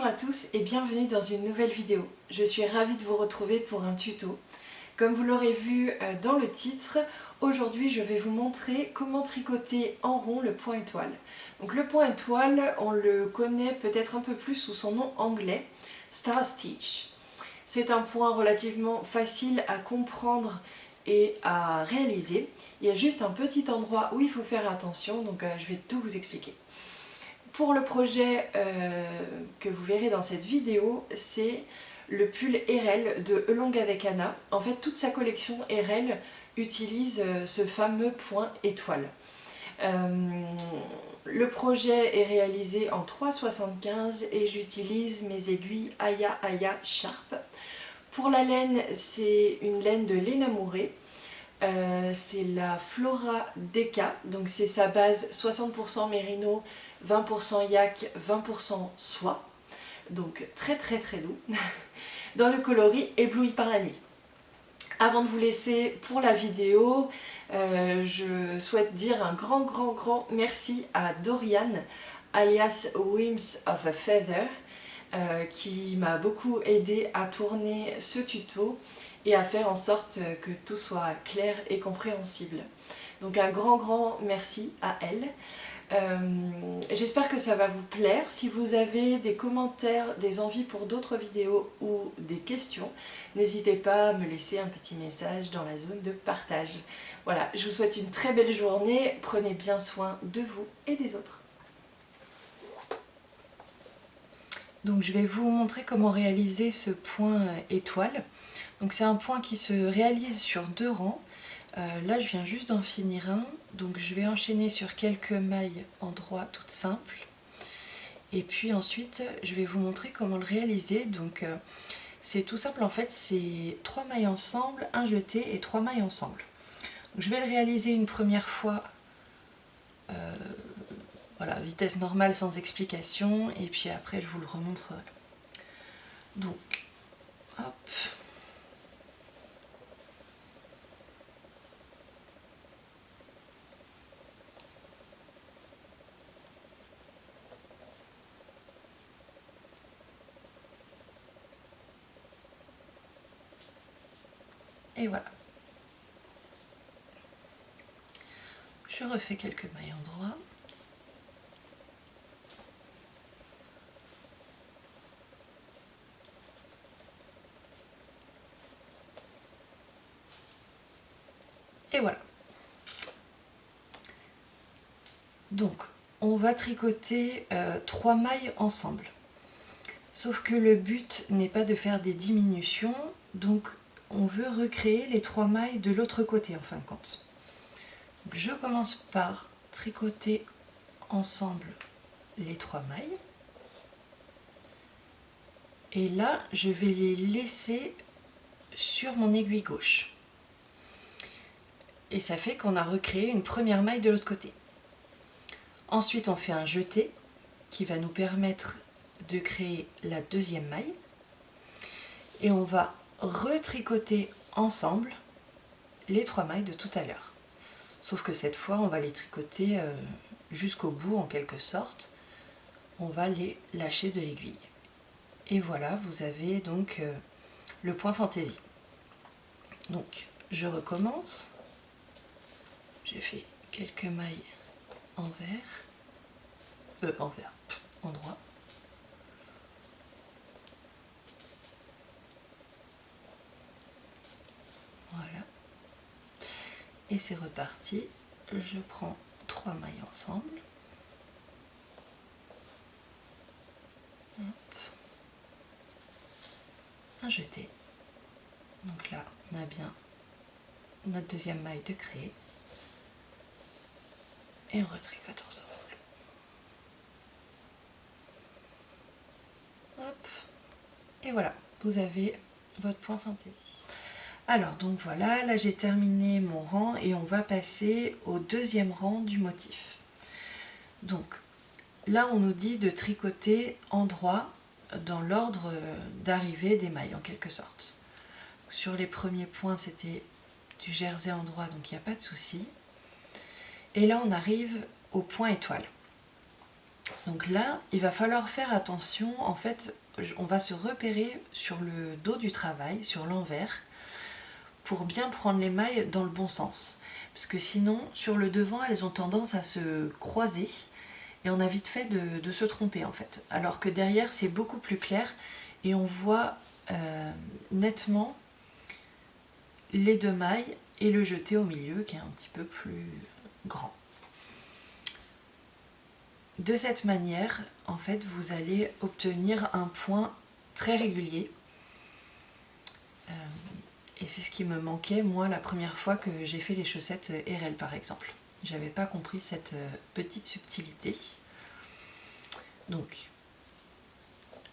Bonjour à tous et bienvenue dans une nouvelle vidéo. Je suis ravie de vous retrouver pour un tuto. Comme vous l'aurez vu dans le titre, aujourd'hui je vais vous montrer comment tricoter en rond le point étoile. Donc le point étoile, on le connaît peut-être un peu plus sous son nom anglais, Star Stitch. C'est un point relativement facile à comprendre et à réaliser. Il y a juste un petit endroit où il faut faire attention, donc je vais tout vous expliquer. Pour le projet que vous verrez dans cette vidéo, c'est le pull Erel de Elong avec Anna. En fait, toute sa collection Erel utilise ce fameux point étoile. Le projet est réalisé en 3,75 et j'utilise mes aiguilles Aya Aya Sharp. Pour la laine, c'est une laine de Lena Mouret. C'est la Flora Deca, donc c'est sa base 60% mérino, 20% yak, 20% soie, donc très doux, dans le coloris ébloui par la nuit. Avant de vous laisser pour la vidéo, je souhaite dire un grand merci à Dorian, alias Whims of a Feather, qui m'a beaucoup aidé à tourner ce tuto et à faire en sorte que tout soit clair et compréhensible. Donc un grand merci à elle. J'espère que ça va vous plaire. Si vous avez des commentaires, des envies pour d'autres vidéos ou des questions, n'hésitez pas à me laisser un petit message dans la zone de partage. Voilà, je vous souhaite une très belle journée. Prenez bien soin de vous et des autres. Donc je vais vous montrer comment réaliser ce point étoile. Donc c'est un point qui se réalise sur 2 rangs. Là je viens juste d'en finir un, donc je vais enchaîner sur quelques mailles en droit toutes simples. Et puis ensuite je vais vous montrer comment le réaliser. Donc c'est tout simple en fait, c'est 3 mailles ensemble, un jeté et 3 mailles ensemble. Donc, je vais le réaliser une première fois, voilà, vitesse normale sans explication, et puis après je vous le remontrerai. Donc, hop. Et voilà. Je refais quelques mailles en droit. Et voilà. Donc, on va tricoter 3 mailles ensemble. Sauf que le but n'est pas de faire des diminutions, donc on veut recréer les 3 mailles de l'autre côté en fin de compte. Donc, je commence par tricoter ensemble les 3 mailles. Et là, je vais les laisser sur mon aiguille gauche. Et ça fait qu'on a recréé une première maille de l'autre côté. Ensuite, on fait un jeté qui va nous permettre de créer la deuxième maille. Et on va retricoter ensemble les 3 mailles de tout à l'heure. Sauf que cette fois, on va les tricoter jusqu'au bout en quelque sorte. On va les lâcher de l'aiguille. Et voilà, vous avez donc le point fantaisie. Donc, je recommence. J'ai fait quelques mailles en droit. Voilà. Et c'est reparti. Je prends 3 mailles ensemble. Hop. Un jeté. Donc là, on a bien notre deuxième maille de créer. Et on retricote ensemble. Hop. Et voilà, vous avez votre point fantaisie. Alors donc voilà, là j'ai terminé mon rang et on va passer au deuxième rang du motif. Donc là on nous dit de tricoter en droit dans l'ordre d'arrivée des mailles en quelque sorte. Sur les premiers points c'était du jersey en droit, donc il n'y a pas de souci. Et là on arrive au point étoile. Donc là, il va falloir faire attention, en fait, on va se repérer sur le dos du travail, sur l'envers, pour bien prendre les mailles dans le bon sens. Parce que sinon, sur le devant, elles ont tendance à se croiser et on a vite fait de se tromper en fait. Alors que derrière, c'est beaucoup plus clair et on voit nettement les deux mailles et le jeté au milieu qui est un petit peu plus grand. De cette manière, en fait, vous allez obtenir un point très régulier. Et c'est ce qui me manquait, moi, la première fois que j'ai fait les chaussettes RL, par exemple. J'avais pas compris cette petite subtilité. Donc,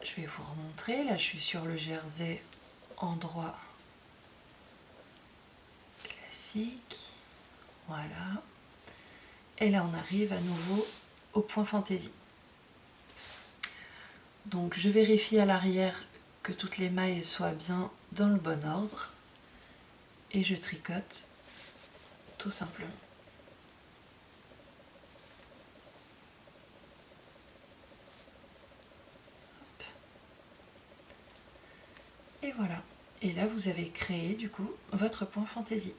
je vais vous remontrer. Là, je suis sur le jersey en droit classique. Voilà. Et là, on arrive à nouveau au point fantaisie. Donc, je vérifie à l'arrière que toutes les mailles soient bien dans le bon ordre. Et je tricote tout simplement. Hop. Et voilà. Et là, vous avez créé du coup votre point fantaisie.